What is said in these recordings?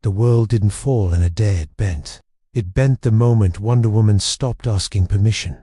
The world didn't fall in a day, it bent. It bent the moment Wonder Woman stopped asking permission.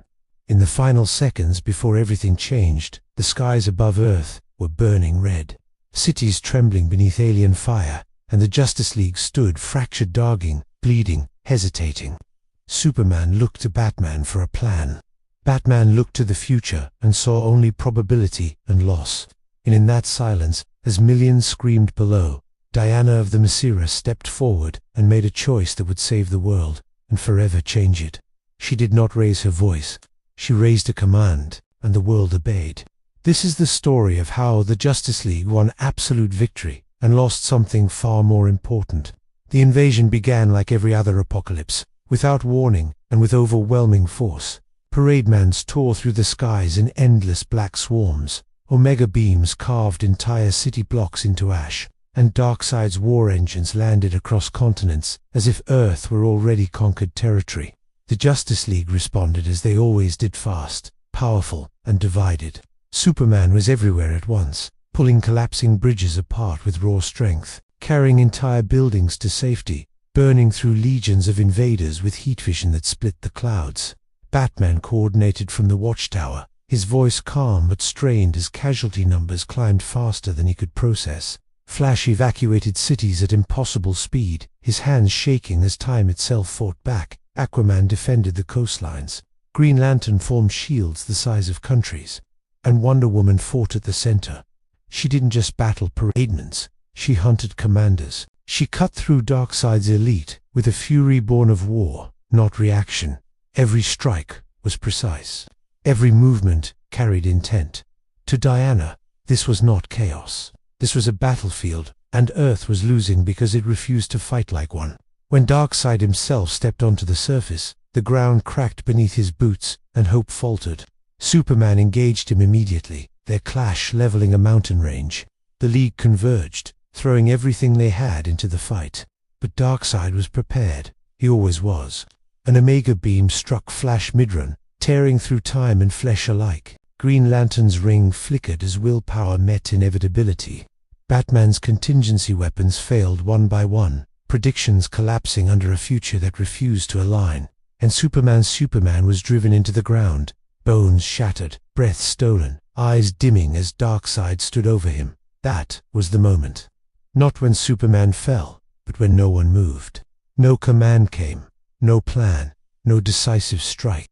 In the final seconds before everything changed, the skies above Earth were burning red. Cities trembling beneath alien fire, and the Justice League stood fractured, darging, bleeding, hesitating. Superman looked to Batman for a plan. Batman looked to the future and saw only probability and loss. And in that silence, as millions screamed below, Diana of Themyscira stepped forward and made a choice that would save the world and forever change it. She did not raise her voice. She raised a command, and the world obeyed. This is the story of how the Justice League won absolute victory and lost something far more important. The invasion began like every other apocalypse, without warning and with overwhelming force. Parademans tore through the skies in endless black swarms. Omega beams carved entire city blocks into ash, and Darkseid's war engines landed across continents as if Earth were already conquered territory. The Justice League responded as they always did, fast, powerful, and divided. Superman was everywhere at once, pulling collapsing bridges apart with raw strength, carrying entire buildings to safety, burning through legions of invaders with heat vision that split the clouds. Batman coordinated from the watchtower, his voice calm but strained as casualty numbers climbed faster than he could process. Flash evacuated cities at impossible speed, his hands shaking as time itself fought back. Aquaman defended the coastlines. Green Lantern formed shields the size of countries. And Wonder Woman fought at the center. She didn't just battle parademans, she hunted commanders. She cut through Darkseid's elite with a fury born of war, not reaction. Every strike was precise. Every movement carried intent. To Diana, this was not chaos. This was a battlefield, and Earth was losing because it refused to fight like one. When Darkseid himself stepped onto the surface, the ground cracked beneath his boots, and hope faltered. Superman engaged him immediately, their clash leveling a mountain range. The League converged, throwing everything they had into the fight. But Darkseid was prepared. He always was. An Omega beam struck Flash midrun, tearing through time and flesh alike. Green Lantern's ring flickered as willpower met inevitability. Batman's contingency weapons failed one by one, predictions collapsing under a future that refused to align. And Superman was driven into the ground, bones shattered, breath stolen, eyes dimming as Darkseid stood over him. That was the moment. Not when Superman fell, but when no one moved. No command came, no plan, no decisive strike.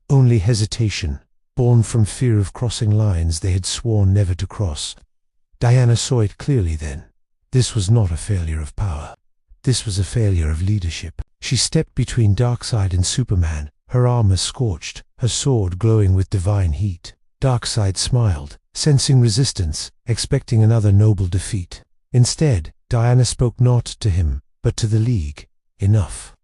Only hesitation, born from fear of crossing lines they had sworn never to cross. Diana saw it clearly then. This was not a failure of power. This was a failure of leadership. She stepped between Darkseid and Superman, her armor scorched, her sword glowing with divine heat. Darkseid smiled, sensing resistance, expecting another noble defeat. Instead, Diana spoke not to him, but to the League. Enough.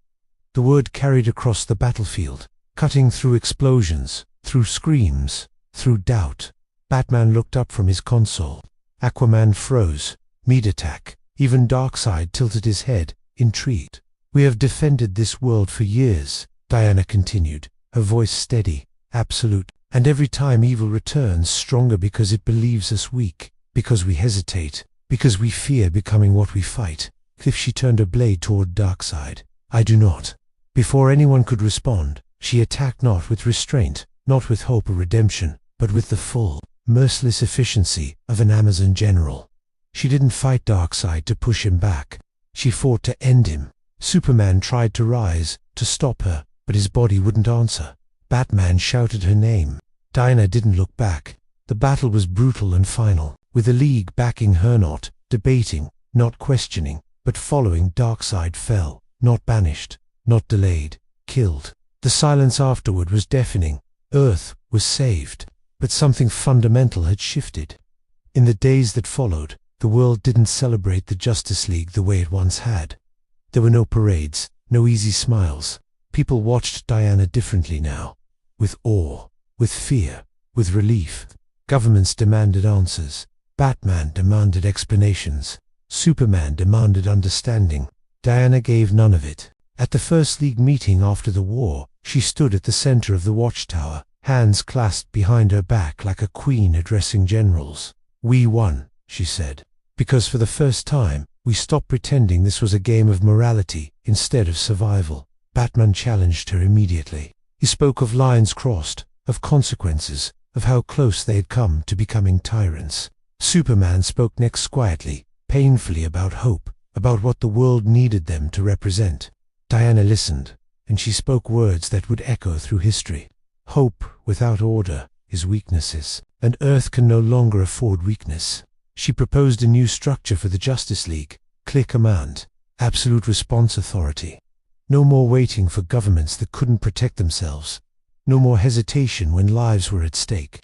The word carried across the battlefield, cutting through explosions, through screams, through doubt. Batman looked up from his console. Aquaman froze. Mid attack. Even Darkseid tilted his head, intrigued. "We have defended this world for years," Diana continued, her voice steady, absolute. "And every time evil returns, stronger because it believes us weak, because we hesitate, because we fear becoming what we fight." If she turned her blade toward Darkseid. "I do not." Before anyone could respond, she attacked not with restraint, not with hope or redemption, but with the full, merciless efficiency of an Amazon general. She didn't fight Darkseid to push him back. She fought to end him. Superman tried to rise, to stop her, but his body wouldn't answer. Batman shouted her name. Diana didn't look back. The battle was brutal and final, with the League backing her, not debating, not questioning, but following. Darkseid fell, not banished, not delayed, killed. The silence afterward was deafening. Earth was saved, but something fundamental had shifted. In the days that followed, the world didn't celebrate the Justice League the way it once had. There were no parades, no easy smiles. People watched Diana differently now, with awe, with fear, with relief. Governments demanded answers. Batman demanded explanations. Superman demanded understanding. Diana gave none of it. At the first League meeting after the war, she stood at the center of the watchtower, hands clasped behind her back like a queen addressing generals. "We won," she said, because for the first time, We stopped pretending this was a game of morality instead of survival. Batman challenged her immediately. He spoke of lines crossed, of consequences, of how close they had come to becoming tyrants. Superman spoke next quietly, painfully, about hope, about what the world needed them to represent. Diana listened, and she spoke words that would echo through history. Hope without order is weaknesses, and Earth can no longer afford weakness. She proposed a new structure for the Justice League: clear command, absolute response authority. No more waiting for governments that couldn't protect themselves. No more hesitation when lives were at stake.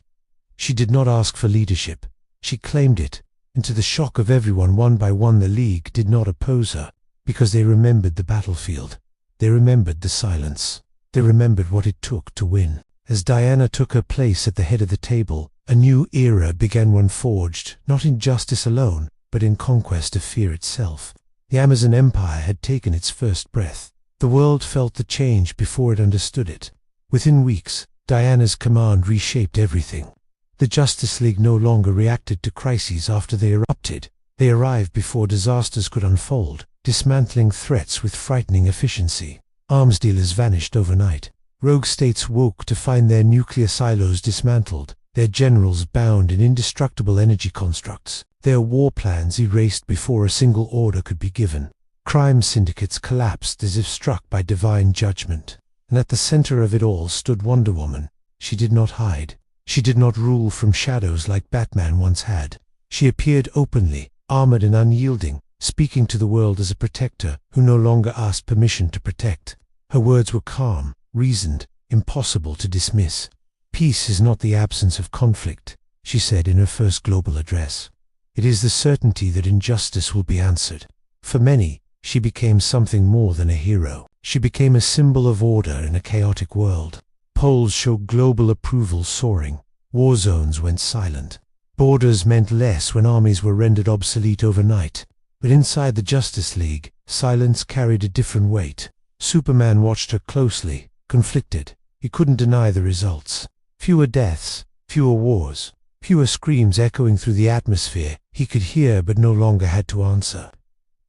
She did not ask for leadership. She claimed it, and to the shock of everyone, one by one the League did not oppose her, because they remembered the battlefield. They remembered the silence. They remembered what it took to win. As Diana took her place at the head of the table, a new era began, one forged, not in justice alone, but in conquest of fear itself. The Amazon Empire had taken its first breath. The world felt the change before it understood it. Within weeks, Diana's command reshaped everything. The Justice League no longer reacted to crises after they erupted. They arrived before disasters could unfold, dismantling threats with frightening efficiency. Arms dealers vanished overnight. Rogue states woke to find their nuclear silos dismantled, their generals bound in indestructible energy constructs, their war plans erased before a single order could be given. Crime syndicates collapsed as if struck by divine judgment. And at the center of it all stood Wonder Woman. She did not hide. She did not rule from shadows like Batman once had. She appeared openly, armored and unyielding, speaking to the world as a protector who no longer asked permission to protect. Her words were calm, reasoned, impossible to dismiss. "Peace is not the absence of conflict," she said in her first global address. "It is the certainty that injustice will be answered." For many, she became something more than a hero. She became a symbol of order in a chaotic world. Polls showed global approval soaring. War zones went silent. Borders meant less when armies were rendered obsolete overnight. But inside the Justice League, silence carried a different weight. Superman watched her closely, conflicted. He couldn't deny the results. Fewer deaths, fewer wars, fewer screams echoing through the atmosphere. He could hear but no longer had to answer.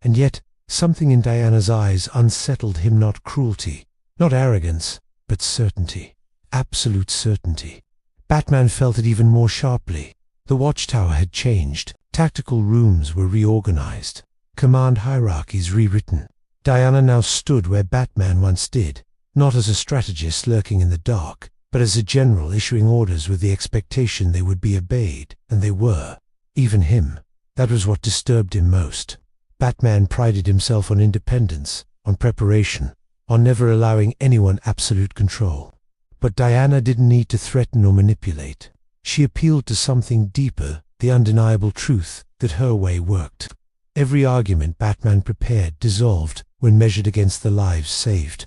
And yet, something in Diana's eyes unsettled him, not cruelty, not arrogance, but certainty. Absolute certainty. Batman felt it even more sharply. The Watchtower had changed. Tactical rooms were reorganized. Command hierarchies rewritten. Diana now stood where Batman once did, not as a strategist lurking in the dark, but as a general issuing orders with the expectation they would be obeyed, and they were. Even him. That was what disturbed him most. Batman prided himself on independence, on preparation, on never allowing anyone absolute control. But Diana didn't need to threaten or manipulate. She appealed to something deeper, the undeniable truth that her way worked. Every argument Batman prepared dissolved when measured against the lives saved.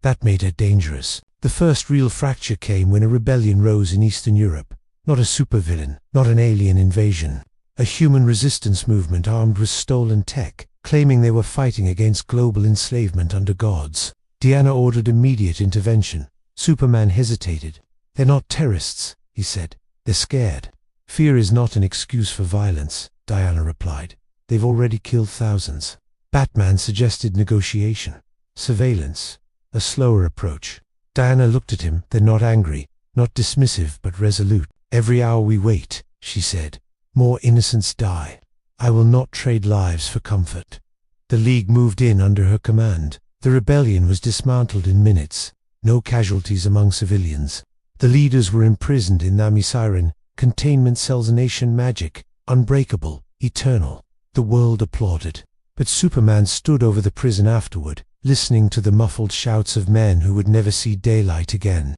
That made her dangerous. The first real fracture came when a rebellion rose in Eastern Europe. Not a supervillain, not an alien invasion. A human resistance movement armed with stolen tech, claiming they were fighting against global enslavement under gods. Diana ordered immediate intervention. Superman hesitated. "They're not terrorists," he said. "They're scared." "Fear is not an excuse for violence," Diana replied. "They've already killed thousands." Batman suggested negotiation, surveillance, a slower approach. Diana looked at him, then not angry, not dismissive but resolute. "Every hour we wait," she said, "more innocents die. I will not trade lives for comfort." The League moved in under her command. The rebellion was dismantled in minutes. No casualties among civilians. The leaders were imprisoned in Themyscira, containment cells, nation magic, unbreakable, eternal. The world applauded. But Superman stood over the prison afterward, listening to the muffled shouts of men who would never see daylight again.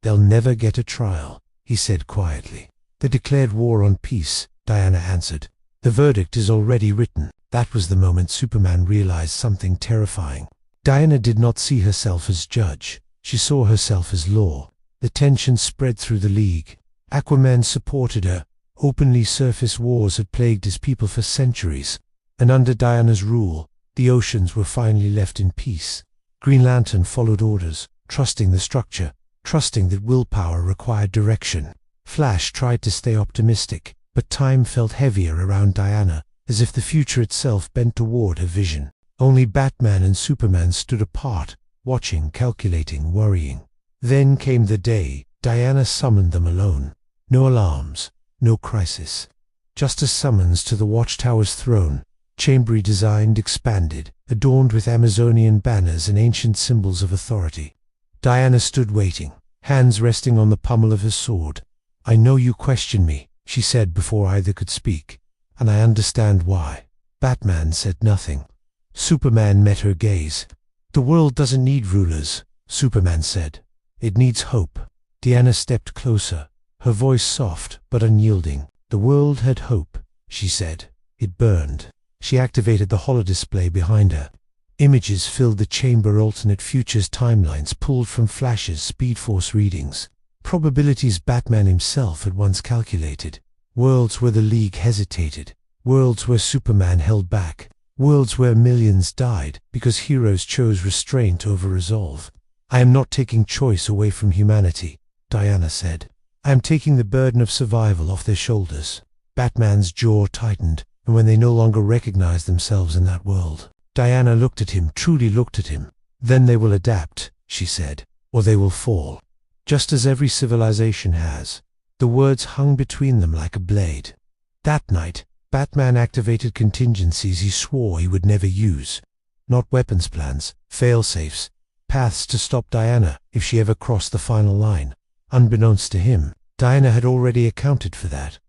"They'll never get a trial," he said quietly. "They declared war on peace," Diana answered. "The verdict is already written." That was the moment Superman realized something terrifying. Diana did not see herself as judge. She saw herself as law. The tension spread through the League. Aquaman supported her. Openly surface wars had plagued his people for centuries. And under Diana's rule, the oceans were finally left in peace. Green Lantern followed orders, trusting the structure, trusting that willpower required direction. Flash tried to stay optimistic, but time felt heavier around Diana, as if the future itself bent toward her vision. Only Batman and Superman stood apart, watching, calculating, worrying. Then came the day. Diana summoned them alone. No alarms, no crisis. Just a summons to the Watchtower's throne, chambery designed, expanded, adorned with Amazonian banners and ancient symbols of authority. Diana stood waiting, hands resting on the pommel of her sword. "I know you question me," she said before either could speak, "and I understand why." Batman said nothing. Superman met her gaze. "The world doesn't need rulers," Superman said. "It needs hope." Diana stepped closer, her voice soft but unyielding. "The world had hope," she said. It burned. She activated the holodisplay behind her. Images filled the chamber, alternate futures timelines pulled from flashes, Speed Force readings. Probabilities Batman himself had once calculated. Worlds where the League hesitated. Worlds where Superman held back. Worlds where millions died because heroes chose restraint over resolve. "I am not taking choice away from humanity," Diana said. "I am taking the burden of survival off their shoulders." Batman's jaw tightened, and when they no longer recognized themselves in that world. Diana looked at him, truly looked at him. "Then they will adapt," she said, "or they will fall. Just as every civilization has." The words hung between them like a blade. That night, Batman activated contingencies he swore he would never use. Not weapons plans, fail-safes, paths to stop Diana if she ever crossed the final line. Unbeknownst to him, Diana had already accounted for that.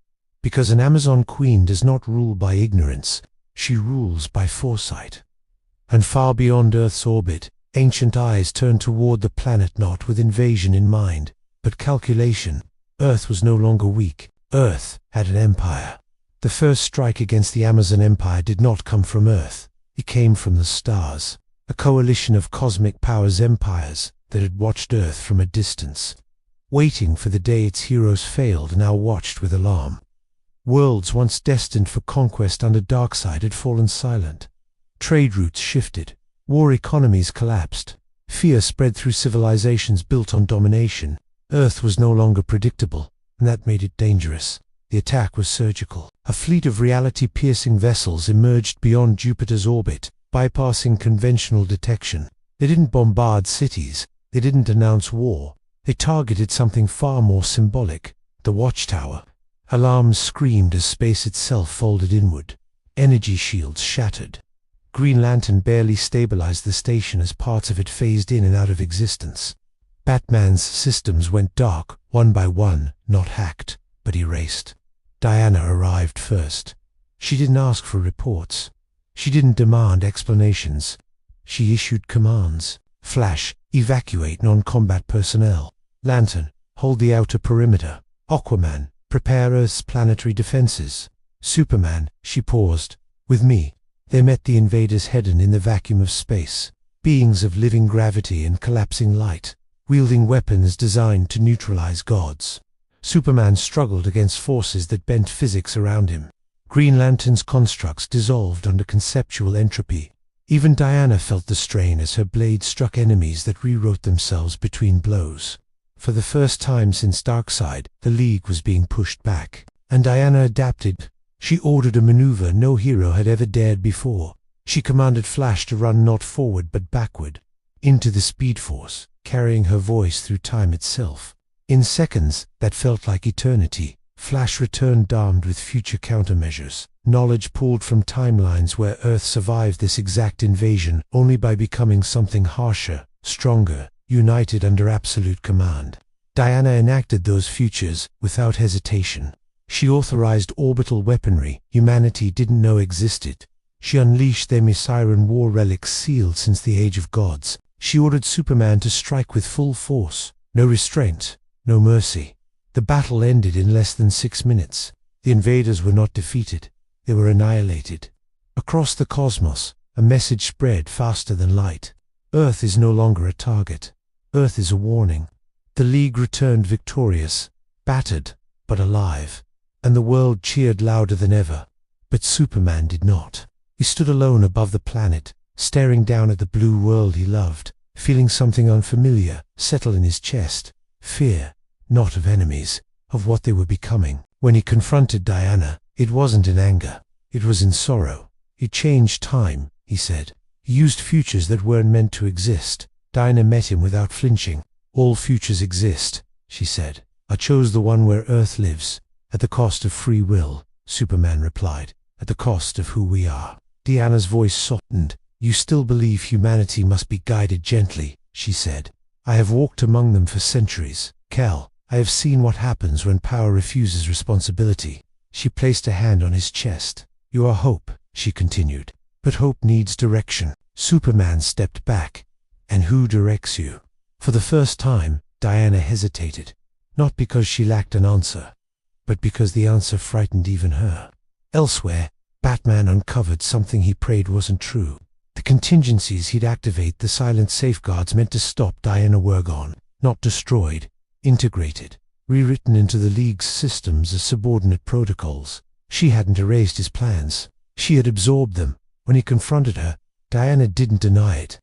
Because an Amazon queen does not rule by ignorance, she rules by foresight. And far beyond Earth's orbit, ancient eyes turned toward the planet not with invasion in mind, but calculation. Earth was no longer weak. Earth had an empire. The first strike against the Amazon Empire did not come from Earth. It came from the stars, a coalition of cosmic powers, empires that had watched Earth from a distance, waiting for the day its heroes failed, and now watched with alarm. Worlds once destined for conquest under Darkseid had fallen silent. Trade routes shifted. War economies collapsed. Fear spread through civilizations built on domination. Earth was no longer predictable, and that made it dangerous. The attack was surgical. A fleet of reality-piercing vessels emerged beyond Jupiter's orbit, bypassing conventional detection. They didn't bombard cities. They didn't announce war. They targeted something far more symbolic: the Watchtower. Alarms screamed as space itself folded inward. Energy shields shattered. Green Lantern barely stabilized the station as parts of it phased in and out of existence. Batman's systems went dark, one by one, not hacked, but erased. Diana arrived first. She didn't ask for reports. She didn't demand explanations. She issued commands. Flash, evacuate non-combat personnel. Lantern, hold the outer perimeter. Aquaman, prepare Earth's planetary defenses. Superman, she paused. With me. They met the invaders head-on in the vacuum of space. Beings of living gravity and collapsing light, wielding weapons designed to neutralize gods. Superman struggled against forces that bent physics around him. Green Lantern's constructs dissolved under conceptual entropy. Even Diana felt the strain as her blade struck enemies that rewrote themselves between blows. For the first time since Darkseid, the League was being pushed back. And Diana adapted. She ordered a maneuver no hero had ever dared before. She commanded Flash to run not forward but backward, into the Speed Force, carrying her voice through time itself. In seconds that felt like eternity, Flash returned armed with future countermeasures, knowledge pulled from timelines where Earth survived this exact invasion only by becoming something harsher, stronger, united under absolute command. Diana enacted those futures without hesitation. She authorized orbital weaponry humanity didn't know existed. She unleashed Themysciran war relics sealed since the Age of Gods. She ordered Superman to strike with full force. No restraint, no mercy. The battle ended in less than 6 minutes. The invaders were not defeated. They were annihilated. Across the cosmos, a message spread faster than light. Earth is no longer a target. Earth is a warning. The League returned victorious, battered, but alive. And the world cheered louder than ever. But Superman did not. He stood alone above the planet, staring down at the blue world he loved, feeling something unfamiliar settle in his chest. Fear, not of enemies, of what they were becoming. When he confronted Diana, it wasn't in anger. It was in sorrow. He changed time, he said. He used futures that weren't meant to exist. Diana met him without flinching. All futures exist, she said. I chose the one where Earth lives. At the cost of free will, Superman replied. At the cost of who we are. Diana's voice softened. You still believe humanity must be guided gently, she said. I have walked among them for centuries. Kel, I have seen what happens when power refuses responsibility. She placed a hand on his chest. You are hope, she continued. But hope needs direction. Superman stepped back. And who directs you? For the first time, Diana hesitated. Not because she lacked an answer, but because the answer frightened even her. Elsewhere, Batman uncovered something he prayed wasn't true. The contingencies he'd activate, the silent safeguards meant to stop Diana, were gone, not destroyed, integrated, rewritten into the League's systems as subordinate protocols. She hadn't erased his plans. She had absorbed them. When he confronted her, Diana didn't deny it.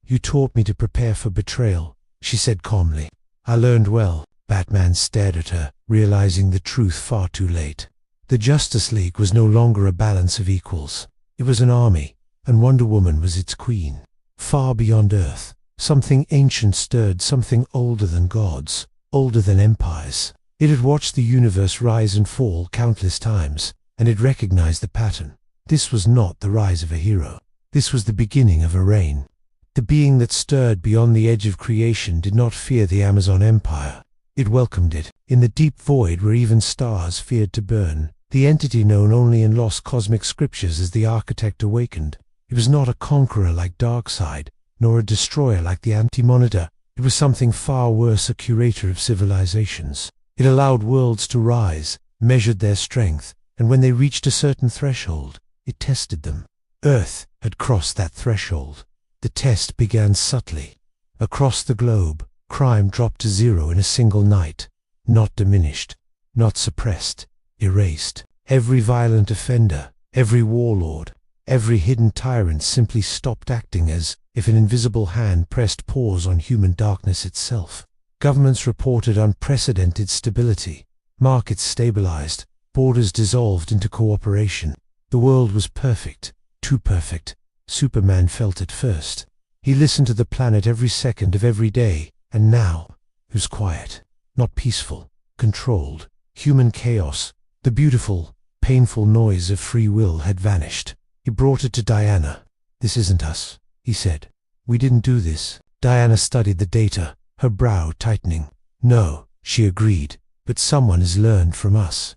You taught me to prepare for betrayal, she said calmly. I learned well. Batman stared at her, realizing the truth far too late. The Justice League was no longer a balance of equals. It was an army, and Wonder Woman was its queen. Far beyond Earth, something ancient stirred, something older than gods, older than empires. It had watched the universe rise and fall countless times, and it recognized the pattern. This was not the rise of a hero. This was the beginning of a reign. The being that stirred beyond the edge of creation did not fear the Amazon Empire. It welcomed it. In the deep void where even stars feared to burn, the entity known only in lost cosmic scriptures as the Architect awakened. It was not a conqueror like Darkseid, nor a destroyer like the Anti-Monitor. It was something far worse, a curator of civilizations. It allowed worlds to rise, measured their strength, and when they reached a certain threshold, it tested them. Earth had crossed that threshold. The test began subtly. Across the globe, crime dropped to zero in a single night. Not diminished, not suppressed, erased. Every violent offender, every warlord, every hidden tyrant simply stopped acting, as if an invisible hand pressed pause on human darkness itself. Governments reported unprecedented stability. Markets stabilized. Borders dissolved into cooperation. The world was perfect, too perfect. Superman felt it first. He listened to the planet every second of every day, and now it was quiet, not peaceful, controlled. Human chaos, the beautiful, painful noise of free will had vanished. He brought it to Diana. This isn't us, he said. We didn't do this. Diana studied the data, her brow tightening. No, she agreed, but someone has learned from us.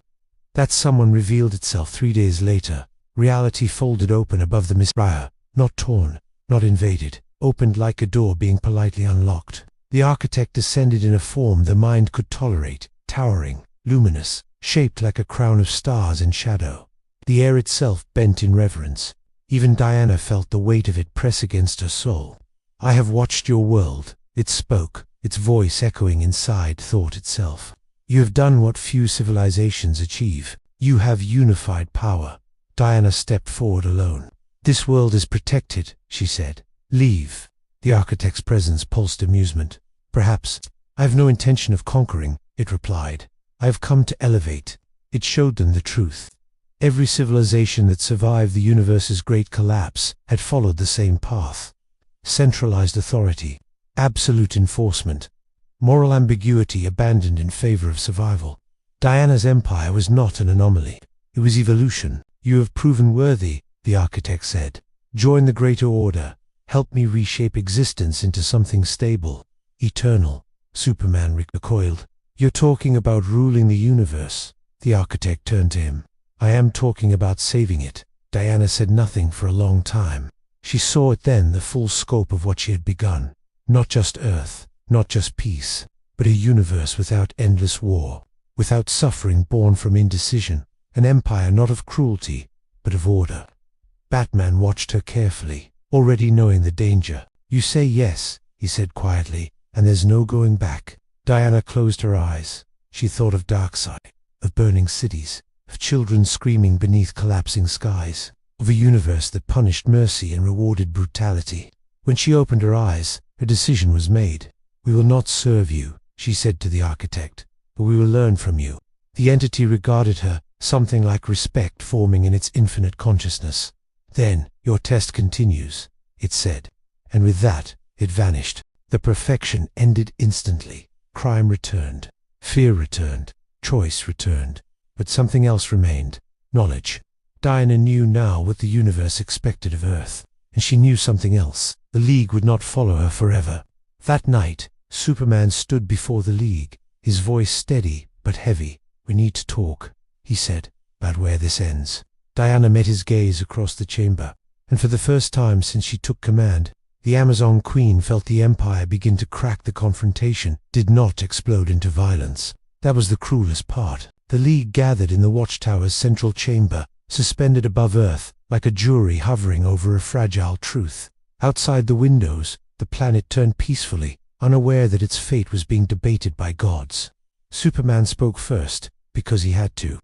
That someone revealed itself 3 days later. Reality folded open above the Themyscira, not torn, not invaded, opened like a door being politely unlocked. The Architect descended in a form the mind could tolerate, towering, luminous, shaped like a crown of stars in shadow. The air itself bent in reverence. Even Diana felt the weight of it press against her soul. I have watched your world, it spoke, its voice echoing inside thought itself. You have done what few civilizations achieve. You have unified power. Diana stepped forward alone. This world is protected, she said. Leave. The Architect's presence pulsed amusement. Perhaps. I have no intention of conquering, it replied. I have come to elevate. It showed them the truth. Every civilization that survived the universe's great collapse had followed the same path. Centralized authority, absolute enforcement, moral ambiguity abandoned in favor of survival. Diana's empire was not an anomaly. It was evolution. You have proven worthy, the Architect said. Join the greater order. Help me reshape existence into something stable, eternal. Superman recoiled. You're talking about ruling the universe. The Architect turned to him. I am talking about saving it. Diana said nothing for a long time. She saw it then, the full scope of what she had begun. Not just Earth, not just peace, but a universe without endless war, without suffering born from indecision, an empire not of cruelty, but of order. Batman watched her carefully, already knowing the danger. You say yes, he said quietly, and there's no going back. Diana closed her eyes. She thought of Darkseid, of burning cities, of children screaming beneath collapsing skies, of a universe that punished mercy and rewarded brutality. When she opened her eyes, her decision was made. We will not serve you, she said to the Architect, but we will learn from you. The entity regarded her, something like respect forming in its infinite consciousness. "Then, your test continues," it said, and with that, it vanished. The perfection ended instantly. Crime returned, fear returned, choice returned, but something else remained: knowledge. Diana knew now what the universe expected of Earth, and she knew something else. The League would not follow her forever. That night, Superman stood before the League, his voice steady but heavy. "We need to talk," he said, "about where this ends." Diana met his gaze across the chamber, and for the first time since she took command, the Amazon Queen felt the Empire begin to crack. The confrontation did not explode into violence. That was the cruelest part. The League gathered in the Watchtower's central chamber, suspended above Earth, like a jury hovering over a fragile truth. Outside the windows, the planet turned peacefully, unaware that its fate was being debated by gods. Superman spoke first, because he had to.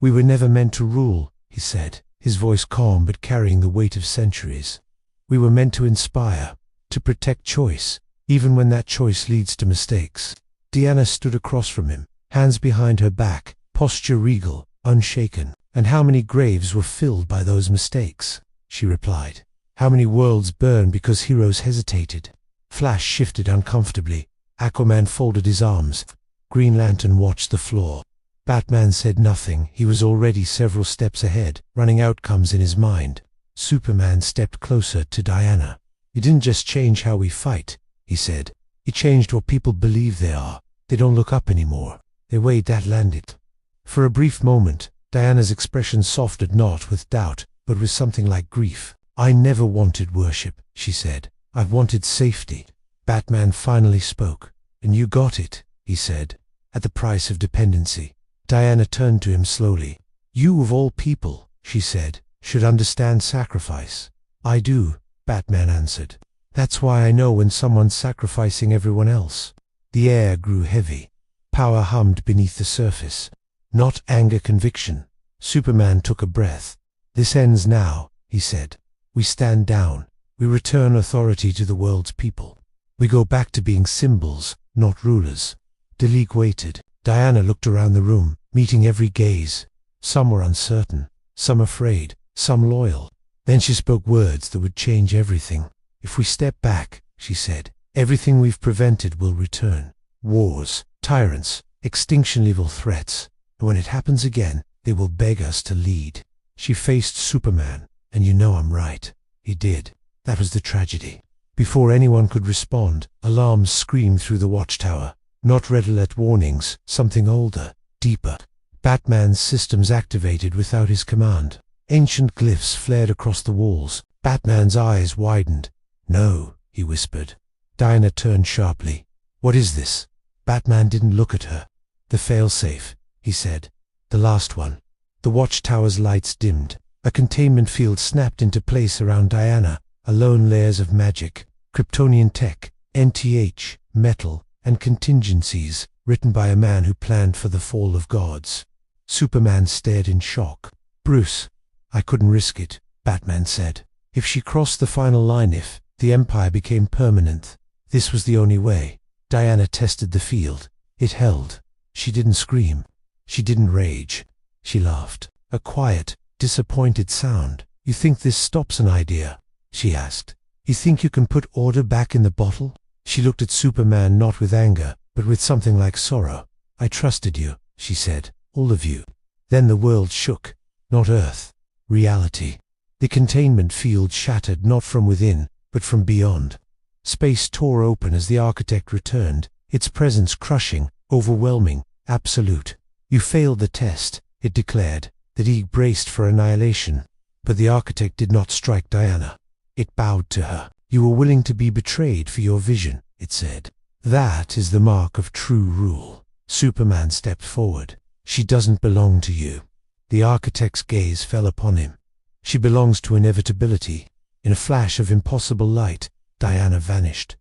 "We were never meant to rule," he said, his voice calm but carrying the weight of centuries. "We were meant to inspire, to protect choice, even when that choice leads to mistakes." Diana stood across from him, hands behind her back, posture regal, unshaken. "And how many graves were filled by those mistakes?" she replied. "How many worlds burned because heroes hesitated?" Flash shifted uncomfortably. Aquaman folded his arms. Green Lantern watched the floor. Batman said nothing. He was already several steps ahead, running outcomes in his mind. Superman stepped closer to Diana. "You didn't just change how we fight," he said. "You changed what people believe they are. They don't look up anymore." They weighed that landed. For a brief moment, Diana's expression softened, not with doubt, but with something like grief. "I never wanted worship," she said. "I've wanted safety." Batman finally spoke. "And you got it," he said, "at the price of dependency." Diana turned to him slowly. "You of all people," she said, "should understand sacrifice." "I do," Batman answered. "That's why I know when someone's sacrificing everyone else." The air grew heavy. Power hummed beneath the surface. Not anger, conviction. Superman took a breath. "This ends now," he said. "We stand down. We return authority to the world's people. We go back to being symbols, not rulers." Delik waited. Diana looked around the room, meeting every gaze. Some were uncertain, some afraid, some loyal. Then she spoke words that would change everything. "If we step back," she said, "everything we've prevented will return. Wars, tyrants, extinction-level threats. And when it happens again, they will beg us to lead." She faced Superman. "And you know I'm right." He did. That was the tragedy. Before anyone could respond, alarms screamed through the Watchtower. Not red alert warnings, something older, deeper. Batman's systems activated without his command. Ancient glyphs flared across the walls. Batman's eyes widened. "No," he whispered. Diana turned sharply. "What is this?" Batman didn't look at her. "The failsafe," he said. "The last one." The Watchtower's lights dimmed. A containment field snapped into place around Diana. Alone layers of magic, Kryptonian tech, NTH, metal, and contingencies, written by a man who planned for the fall of gods. Superman stared in shock. "Bruce, I couldn't risk it," Batman said. "If she crossed the final line, if the Empire became permanent, this was the only way." Diana tested the field. It held. She didn't scream. She didn't rage. She laughed. A quiet, disappointed sound. "You think this stops an idea?" she asked. "You think you can put order back in the bottle?" She looked at Superman not with anger, but with something like sorrow. "I trusted you," she said. "All of you." Then the world shook. Not Earth. Reality. The containment field shattered not from within, but from beyond. Space tore open as the architect returned, its presence crushing, overwhelming, absolute. "You failed the test," it declared. The League braced for annihilation. But the architect did not strike Diana. It bowed to her. "You were willing to be betrayed for your vision," it said. "That is the mark of true rule." Superman stepped forward. "She doesn't belong to you." The architect's gaze fell upon him. "She belongs to inevitability." In a flash of impossible light, Diana vanished.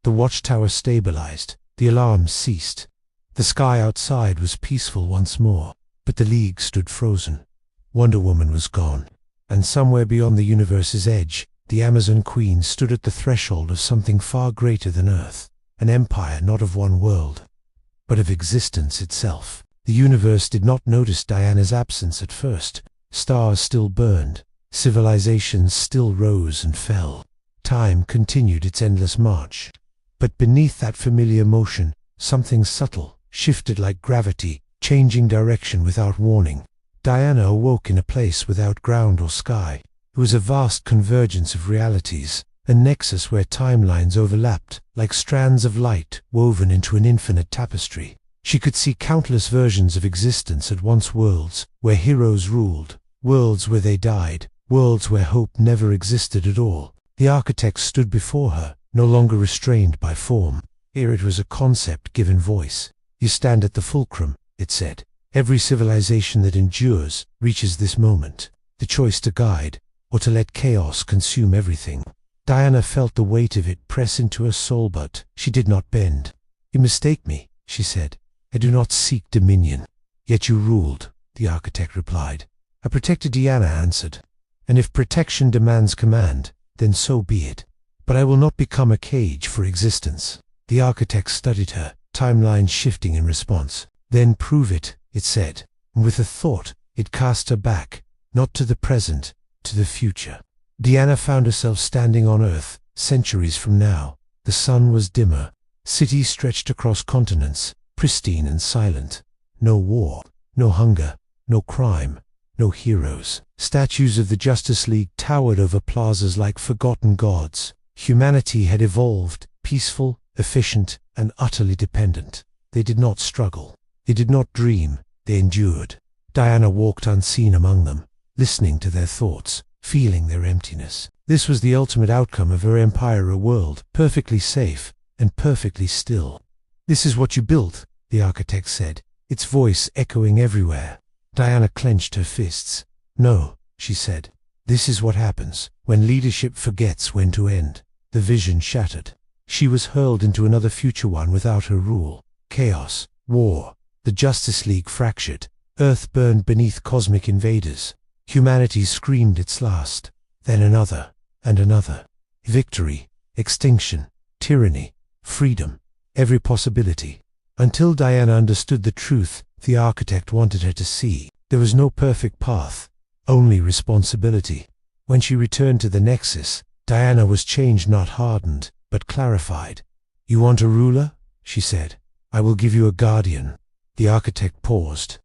The Watchtower stabilized. The alarms ceased. The sky outside was peaceful once more, but the League stood frozen. Wonder Woman was gone. And somewhere beyond the universe's edge, the Amazon Queen stood at the threshold of something far greater than Earth, an empire not of one world, but of existence itself. The universe did not notice Diana's absence at first. Stars still burned. Civilizations still rose and fell. Time continued its endless march. But beneath that familiar motion, something subtle shifted like gravity, changing direction without warning. Diana awoke in a place without ground or sky. It was a vast convergence of realities, a nexus where timelines overlapped, like strands of light woven into an infinite tapestry. She could see countless versions of existence at once, worlds where heroes ruled, worlds where they died, worlds where hope never existed at all. The architect stood before her, no longer restrained by form. Here it was a concept given voice. You stand at the fulcrum, it said. Every civilization that endures reaches this moment, the choice to guide or to let chaos consume everything. Diana felt the weight of it press into her soul, but she did not bend. You mistake me, she said. I do not seek dominion. Yet you ruled, the architect replied. I protected, Diana answered. And if protection demands command, then so be it. But I will not become a cage for existence. The architect studied her, timeline shifting in response. Then prove it, it said. And with a thought, it cast her back, not to the present, to the future. Diana found herself standing on Earth, centuries from now. The sun was dimmer. Cities stretched across continents, pristine and silent. No war, no hunger, no crime, no heroes. Statues of the Justice League towered over plazas like forgotten gods. Humanity had evolved, peaceful, efficient, and utterly dependent. They did not struggle. They did not dream. They endured. Diana walked unseen among them, listening to their thoughts, feeling their emptiness. This was the ultimate outcome of her empire, a world perfectly safe and perfectly still. This is what you built, the architect said, its voice echoing everywhere. Diana clenched her fists. No, she said. This is what happens when leadership forgets when to end. The vision shattered. She was hurled into another future, one without her rule. Chaos, war, the Justice League fractured. Earth burned beneath cosmic invaders. Humanity screamed its last. Then another, and another. Victory, extinction, tyranny, freedom, every possibility. Until Diana understood the truth the architect wanted her to see. There was no perfect path, only responsibility. When she returned to the Nexus, Diana was changed, not hardened, but clarified. You want a ruler? She said. I will give you a guardian. The architect paused.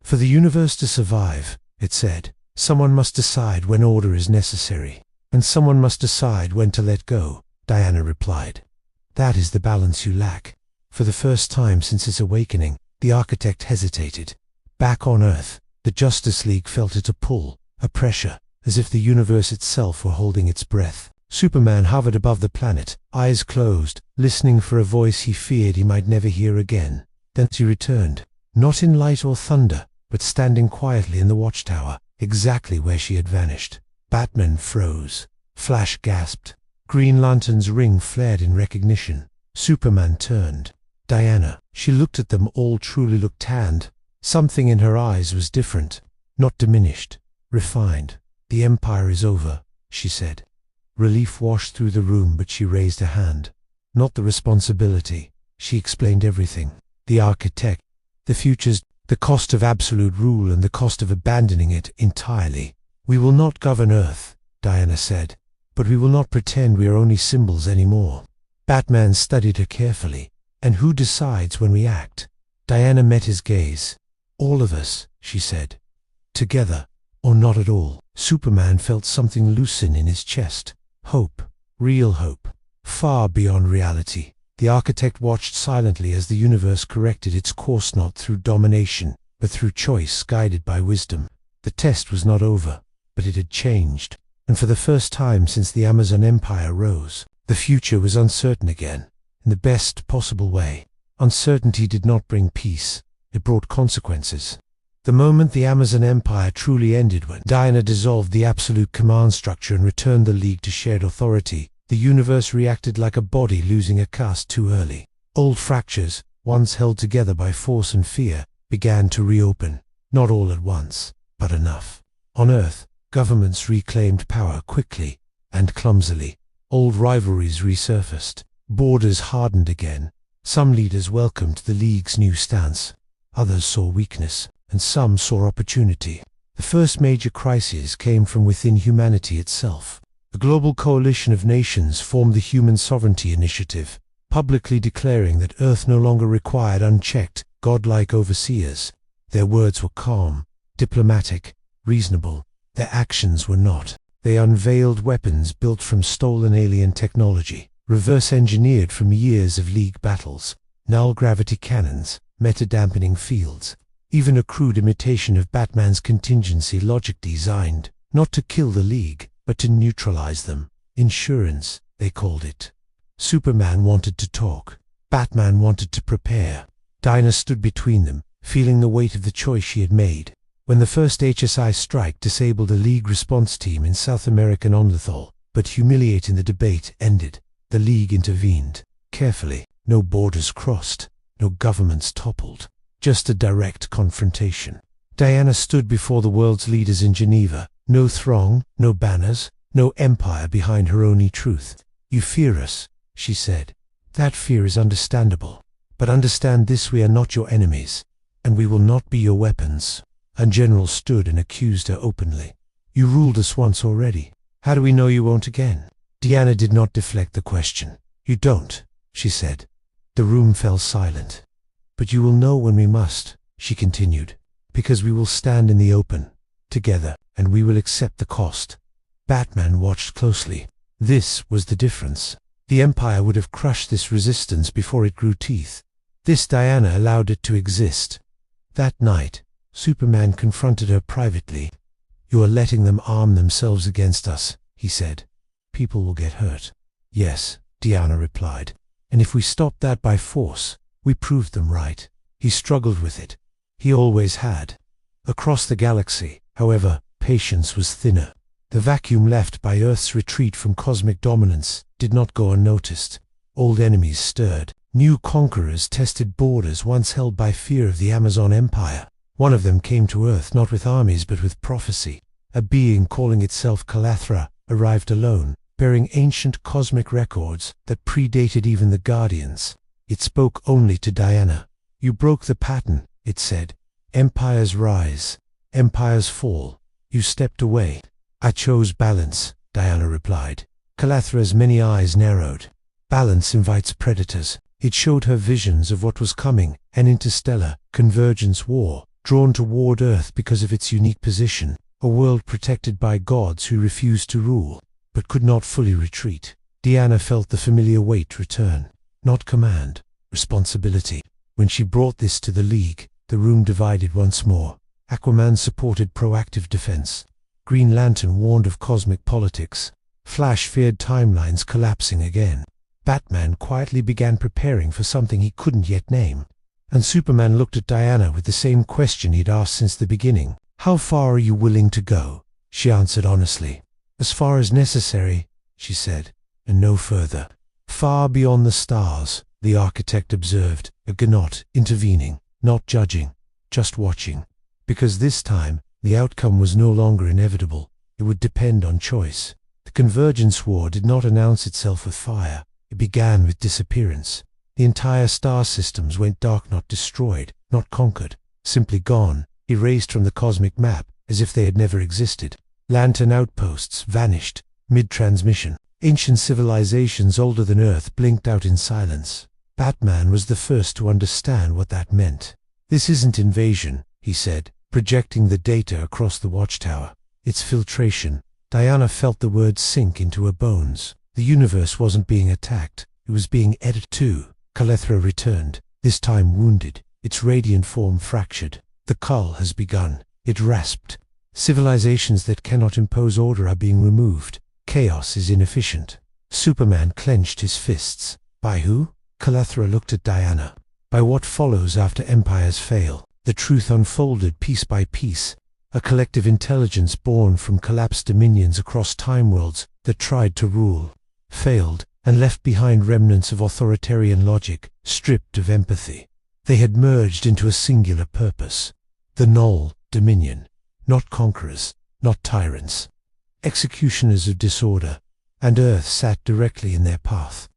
For the universe to survive, it said, someone must decide when order is necessary, and someone must decide when to let go, Diana replied. That is the balance you lack. For the first time since its awakening, the architect hesitated. Back on Earth, the Justice League felt it a pull, a pressure, as if the universe itself were holding its breath. Superman hovered above the planet, eyes closed, listening for a voice he feared he might never hear again. Then he returned, not in light or thunder, but standing quietly in the watchtower, exactly where she had vanished. Batman froze. Flash gasped. Green Lantern's ring flared in recognition. Superman turned. Diana. She looked at them all, truly looked tanned. Something in her eyes was different, not diminished, refined. The Empire is over, she said. Relief washed through the room, but she raised a hand. Not the responsibility. She explained everything. The architect, the futures, the cost of absolute rule and the cost of abandoning it entirely. We will not govern Earth, Diana said, but we will not pretend we are only symbols anymore. Batman studied her carefully. And who decides when we act? Diana met his gaze. All of us, she said. Together, or not at all. Superman felt something loosen in his chest. Hope, real hope, far beyond reality. The architect watched silently as the universe corrected its course, not through domination, but through choice guided by wisdom. The test was not over, but it had changed. And for the first time since the Amazon Empire rose, the future was uncertain again. In the best possible way. Uncertainty did not bring peace, it brought consequences. The moment the Amazon Empire truly ended, when Diana dissolved the absolute command structure and returned the League to shared authority, the universe reacted like a body losing a cast too early. Old fractures, once held together by force and fear, began to reopen, not all at once, but enough. On Earth, governments reclaimed power quickly and clumsily. Old rivalries resurfaced. Borders hardened again. Some leaders welcomed the League's new stance. others saw weakness, and some saw opportunity. The first major crisis came from within humanity itself. A global coalition of nations formed the Human Sovereignty Initiative, publicly declaring that Earth no longer required unchecked, godlike overseers. Their words were calm, diplomatic, reasonable. Their actions were not. They unveiled weapons built from stolen alien technology, reverse-engineered from years of League battles, null-gravity cannons, meta-dampening fields, even a crude imitation of Batman's contingency logic designed, not to kill the League, but to neutralize them. Insurance, they called it. Superman wanted to talk. Batman wanted to prepare. Diana stood between them, feeling the weight of the choice she had made. When the first HSI strike disabled a League response team in South American Neanderthal, but humiliating the debate ended, the League intervened. Carefully, no borders crossed, no governments toppled, just a direct confrontation. Diana stood before the world's leaders in Geneva. No throng, no banners, no empire behind her only truth. You fear us, she said. That fear is understandable. But understand this: we are not your enemies, and we will not be your weapons. A general stood and accused her openly. You ruled us once already. How do we know you won't again? Diana did not deflect the question. You don't, she said. The room fell silent. But you will know when we must, she continued, because we will stand in the open, together, and we will accept the cost. Batman watched closely. This was the difference. The Empire would have crushed this resistance before it grew teeth. This Diana allowed it to exist. That night, Superman confronted her privately. You are letting them arm themselves against us, he said. People will get hurt. Yes, Diana replied. And if we stop that by force, we proved them right. He struggled with it. He always had. Across the galaxy, however, patience was thinner. The vacuum left by Earth's retreat from cosmic dominance did not go unnoticed. Old enemies stirred. New conquerors tested borders once held by fear of the Amazon Empire. One of them came to Earth not with armies but with prophecy. A being calling itself Calathra arrived alone, bearing ancient cosmic records that predated even the Guardians. It spoke only to Diana. You broke the pattern, it said. Empires rise. Empires fall. You stepped away. I chose balance, Diana replied. Calathra's many eyes narrowed. Balance invites predators. It showed her visions of what was coming, an interstellar convergence war, drawn toward Earth because of its unique position, a world protected by gods who refused to rule, but could not fully retreat. Diana felt the familiar weight return. Not command, responsibility. When she brought this to the League, the room divided once more. Aquaman supported proactive defense. Green Lantern warned of cosmic politics. Flash feared timelines collapsing again. Batman quietly began preparing for something he couldn't yet name. And Superman looked at Diana with the same question he'd asked since the beginning. How far are you willing to go? She answered honestly. As far as necessary, she said, and no further. Far beyond the stars, the architect observed, a Gnot intervening, not judging, just watching. Because this time, the outcome was no longer inevitable. It would depend on choice. The convergence war did not announce itself with fire. It began with disappearance. The entire star systems went dark, not destroyed, not conquered, simply gone, erased from the cosmic map, as if they had never existed. Lantern outposts vanished, mid-transmission. Ancient civilizations older than Earth blinked out in silence. Batman was the first to understand what that meant. This isn't invasion, he said, projecting the data across the watchtower. It's filtration. Diana felt the words sink into her bones. The universe wasn't being attacked, it was being edited too. Calathra returned, this time wounded, its radiant form fractured. The cull has begun, it rasped. Civilizations that cannot impose order are being removed. Chaos is inefficient. Superman clenched his fists. By who? Calathra looked at Diana. By what follows after empires fail. The truth unfolded piece by piece. A collective intelligence born from collapsed dominions across time worlds that tried to rule, failed, and left behind remnants of authoritarian logic, stripped of empathy. They had merged into a singular purpose. The null dominion. Not conquerors, not tyrants. Executioners of disorder. And Earth sat directly in their path.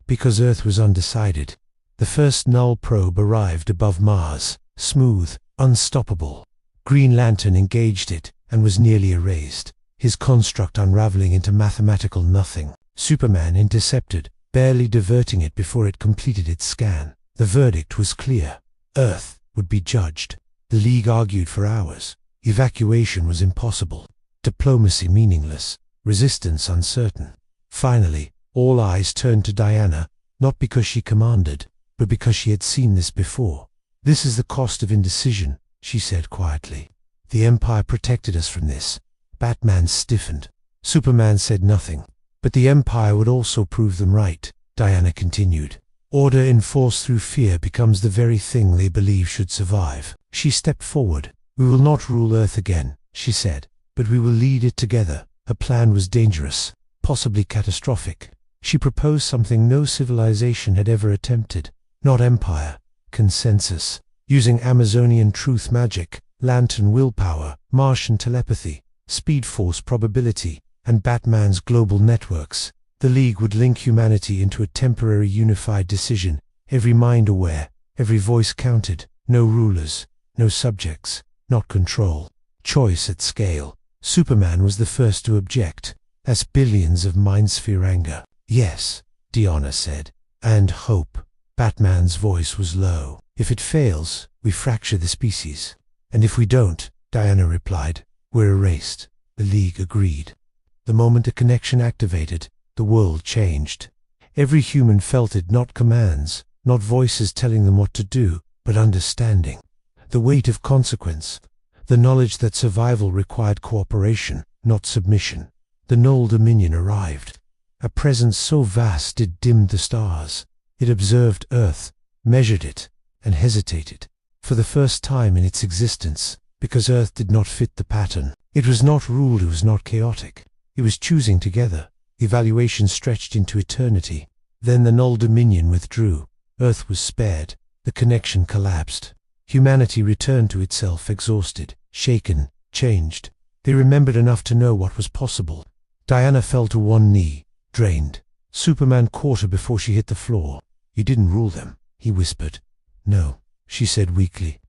Because Earth was undecided. The first null probe arrived above Mars, smooth, unstoppable. Green Lantern engaged it and was nearly erased, his construct unraveling into mathematical nothing. Superman intercepted, barely diverting it before it completed its scan. The verdict was clear. Earth would be judged. The League argued for hours. Evacuation was impossible. Diplomacy meaningless. Resistance uncertain. Finally, all eyes turned to Diana, not because she commanded, but because she had seen this before. "This is the cost of indecision," she said quietly. "The Empire protected us from this." Batman stiffened. Superman said nothing. "But the Empire would also prove them right," Diana continued. "Order enforced through fear becomes the very thing they believe should survive." She stepped forward. "We will not rule Earth again," she said, "but we will lead it together." Her plan was dangerous, possibly catastrophic. She proposed something no civilization had ever attempted. Not empire, consensus. Using Amazonian truth magic, Lantern willpower, Martian telepathy, Speed Force probability, and Batman's global networks, the League would link humanity into a temporary unified decision, every mind aware, every voice counted, no rulers, no subjects, not control. Choice at scale. Superman was the first to object. "That's billions of mind-sphere anger." "Yes," Diana said. "And hope." Batman's voice was low. "If it fails, we fracture the species. And if we don't," Diana replied, "we're erased." The League agreed. The moment the connection activated, the world changed. Every human felt it, not commands, not voices telling them what to do, but understanding. The weight of consequence. The knowledge that survival required cooperation, not submission. The Null Dominion arrived. A presence so vast it dimmed the stars. It observed Earth, measured it, and hesitated. For the first time in its existence, because Earth did not fit the pattern. It was not ruled, it was not chaotic. It was choosing together. Evaluation stretched into eternity. Then the Null Dominion withdrew. Earth was spared. The connection collapsed. Humanity returned to itself, exhausted, shaken, changed. They remembered enough to know what was possible. Diana fell to one knee, drained. Superman caught her before she hit the floor. "You didn't rule them," he whispered. "No," she said weakly.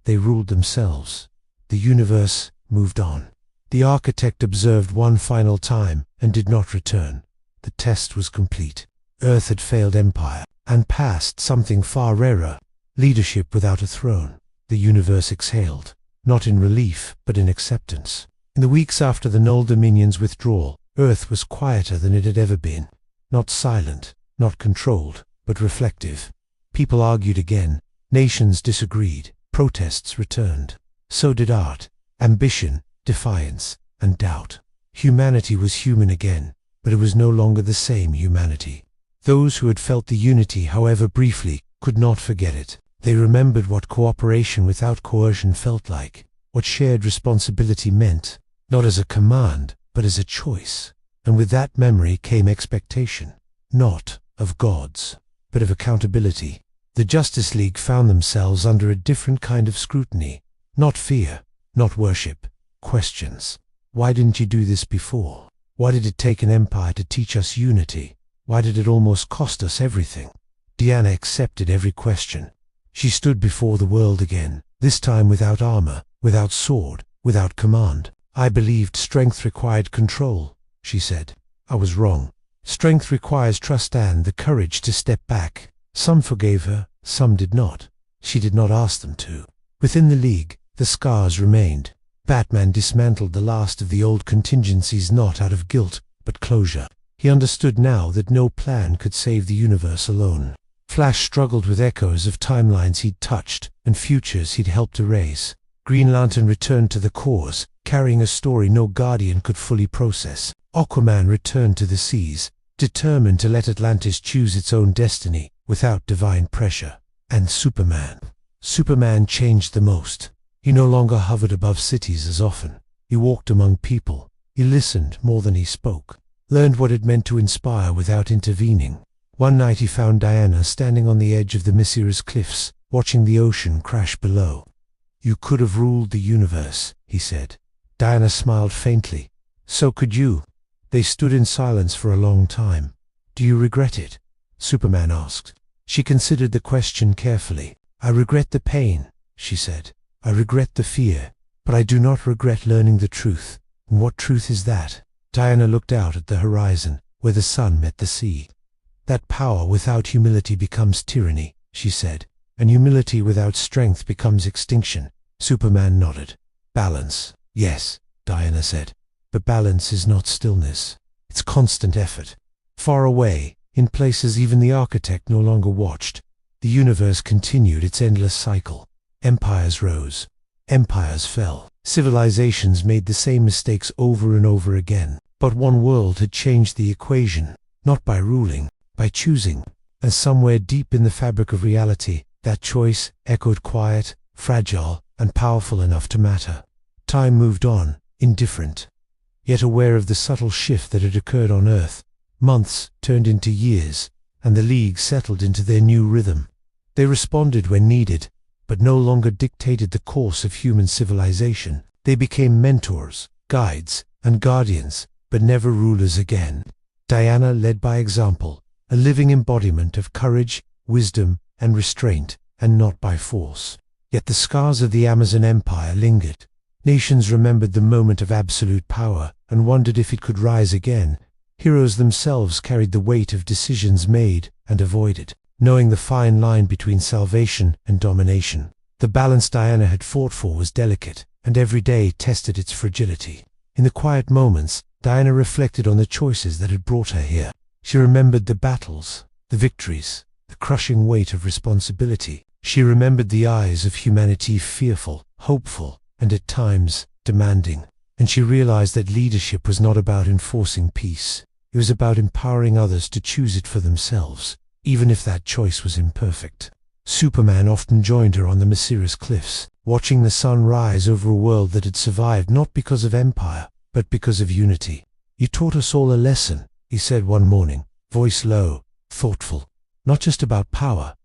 "They ruled themselves." The universe moved on. The architect observed one final time and did not return. The test was complete. Earth had failed Empire and passed something far rarer, leadership without a throne. The universe exhaled, not in relief, but in acceptance. In the weeks after the Null Dominion's withdrawal, Earth was quieter than it had ever been. Not silent, not controlled, but reflective. People argued again. Nations disagreed. Protests returned. So did art, ambition, defiance, and doubt. Humanity was human again, but it was no longer the same humanity. Those who had felt the unity, however briefly, could not forget it. They remembered what cooperation without coercion felt like, what shared responsibility meant, not as a command, but as a choice. And with that memory came expectation, not of gods, but of accountability. The Justice League found themselves under a different kind of scrutiny. Not fear, not worship, questions. Why didn't you do this before? Why did it take an empire to teach us unity? Why did it almost cost us everything? Diana accepted every question. She stood before the world again, this time without armor, without sword, without command. "I believed strength required control," she said. "I was wrong. Strength requires trust and the courage to step back." Some forgave her, some did not. She did not ask them to. Within the League, the scars remained. Batman dismantled the last of the old contingencies, not out of guilt, but closure. He understood now that no plan could save the universe alone. Flash struggled with echoes of timelines he'd touched and futures he'd helped erase. Green Lantern returned to the cause, carrying a story no Guardian could fully process. Aquaman returned to the seas, determined to let Atlantis choose its own destiny without divine pressure. And Superman changed the most. He no longer hovered above cities as often. He walked among people. He listened more than he spoke, learned what it meant to inspire without intervening. One night he found Diana standing on the edge of the Themyscira's cliffs, watching the ocean crash below. "You could have ruled the universe," he said. Diana smiled faintly. "So could you." They stood in silence for a long time. "Do you regret it?" Superman asked. She considered the question carefully. "I regret the pain, she said. I regret the fear, but I do not regret learning the truth. And what truth is that? Diana looked out at the horizon, where the sun met the sea. That power without humility becomes tyranny, she said, and humility without strength becomes extinction. Superman nodded. Balance. Yes, Diana said. But balance is not stillness. It's constant effort. Far away, in places even the architect no longer watched, the universe continued its endless cycle. Empires rose. Empires fell. Civilizations made the same mistakes over and over again. But one world had changed the equation, not by ruling, by choosing. And somewhere deep in the fabric of reality, that choice echoed quiet, fragile, and powerful enough to matter. Time moved on, indifferent, yet aware of the subtle shift that had occurred on Earth. Months turned into years, and the League settled into their new rhythm. They responded when needed, but no longer dictated the course of human civilization. They became mentors, guides, and guardians, but never rulers again. Diana led by example, a living embodiment of courage, wisdom, and restraint, and not by force. Yet the scars of the Amazon Empire lingered. Nations remembered the moment of absolute power and wondered if it could rise again. Heroes themselves carried the weight of decisions made and avoided, knowing the fine line between salvation and domination. The balance Diana had fought for was delicate, and every day tested its fragility. In the quiet moments, Diana reflected on the choices that had brought her here. She remembered the battles, the victories, the crushing weight of responsibility. She remembered the eyes of humanity, fearful, hopeful, and at times demanding. And she realized that leadership was not about enforcing peace. It was about empowering others to choose it for themselves, even if that choice was imperfect. Superman often joined her on the Themyscira's cliffs, watching the sun rise over a world that had survived not because of empire, but because of unity. "You taught us all a lesson," he said one morning, voice low, thoughtful. "Not just about power,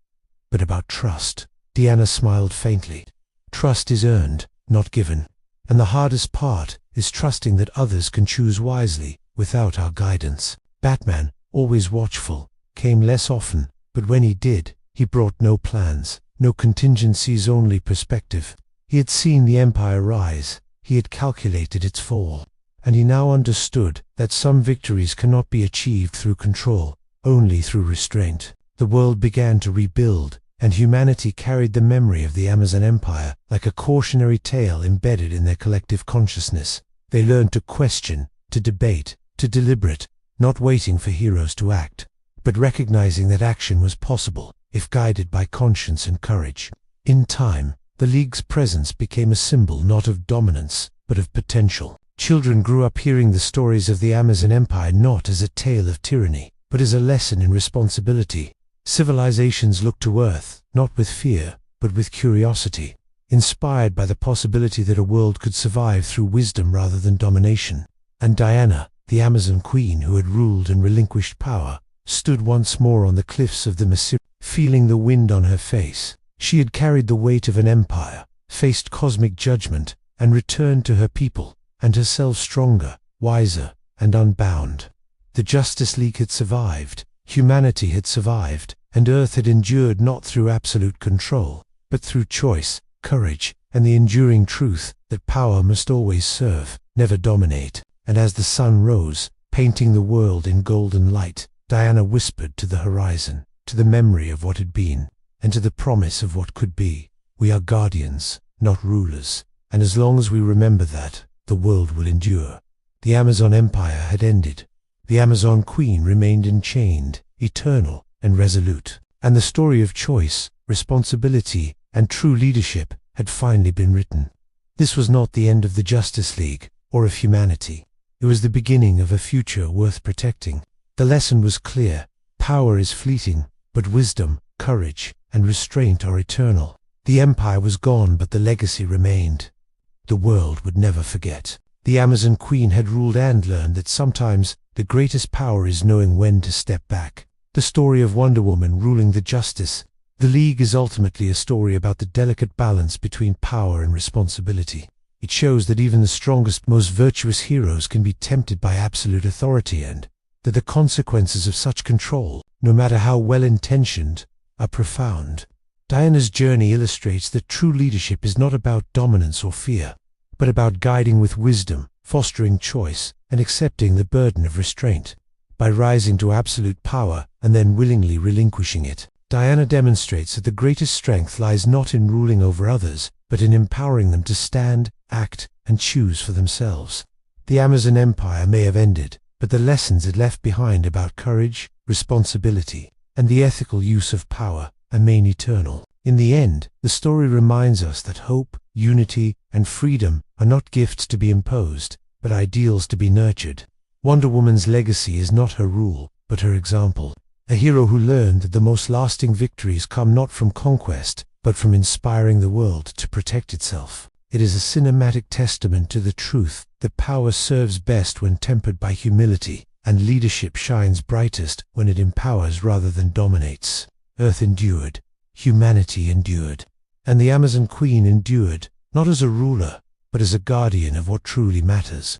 but about trust." Diana smiled faintly. "Trust is earned, not given. And the hardest part is trusting that others can choose wisely without our guidance." Batman, always watchful, came less often, but when he did, he brought no plans, no contingencies, only perspective. He had seen the Empire rise, he had calculated its fall, and he now understood that some victories cannot be achieved through control, only through restraint. The world began to rebuild, and humanity carried the memory of the Amazon Empire like a cautionary tale embedded in their collective consciousness. They learned to question, to debate, to deliberate, not waiting for heroes to act, but recognizing that action was possible if guided by conscience and courage. In time, the League's presence became a symbol not of dominance, but of potential. Children grew up hearing the stories of the Amazon Empire not as a tale of tyranny, but as a lesson in responsibility. Civilizations looked to Earth, not with fear, but with curiosity, inspired by the possibility that a world could survive through wisdom rather than domination. And Diana, the Amazon queen who had ruled and relinquished power, stood once more on the cliffs of the Themyscira, feeling the wind on her face. She had carried the weight of an empire, faced cosmic judgment, and returned to her people, and herself stronger, wiser, and unbound. The Justice League had survived, humanity had survived, and Earth had endured not through absolute control, but through choice, courage, and the enduring truth that power must always serve, never dominate. And as the sun rose, painting the world in golden light, Diana whispered to the horizon, to the memory of what had been, and to the promise of what could be. "We are guardians, not rulers, and as long as we remember that, the world will endure." The Amazon Empire had ended. The Amazon Queen remained enchained, eternal, and resolute. And the story of choice, responsibility, and true leadership had finally been written. This was not the end of the Justice League, or of humanity. It was the beginning of a future worth protecting. The lesson was clear. Power is fleeting, but wisdom, courage, and restraint are eternal. The empire was gone, but the legacy remained. The world would never forget. The Amazon Queen had ruled and learned that sometimes the greatest power is knowing when to step back. The story of Wonder Woman ruling the Justice the League is ultimately a story about the delicate balance between power and responsibility. It shows that even the strongest, most virtuous heroes can be tempted by absolute authority, and that the consequences of such control, no matter how well-intentioned, are profound. Diana's journey illustrates that true leadership is not about dominance or fear, but about guiding with wisdom, fostering choice, and accepting the burden of restraint. By rising to absolute power and then willingly relinquishing it, Diana demonstrates that the greatest strength lies not in ruling over others, but in empowering them to stand, act, and choose for themselves. The Amazon Empire may have ended, but the lessons it left behind about courage, responsibility, and the ethical use of power remain eternal. In the end, the story reminds us that hope, unity, and freedom are not gifts to be imposed, but ideals to be nurtured. Wonder Woman's legacy is not her rule, but her example. A hero who learned that the most lasting victories come not from conquest, but from inspiring the world to protect itself. It is a cinematic testament to the truth that power serves best when tempered by humility, and leadership shines brightest when it empowers rather than dominates. Earth endured, humanity endured, and the Amazon Queen endured, not as a ruler, but as a guardian of what truly matters.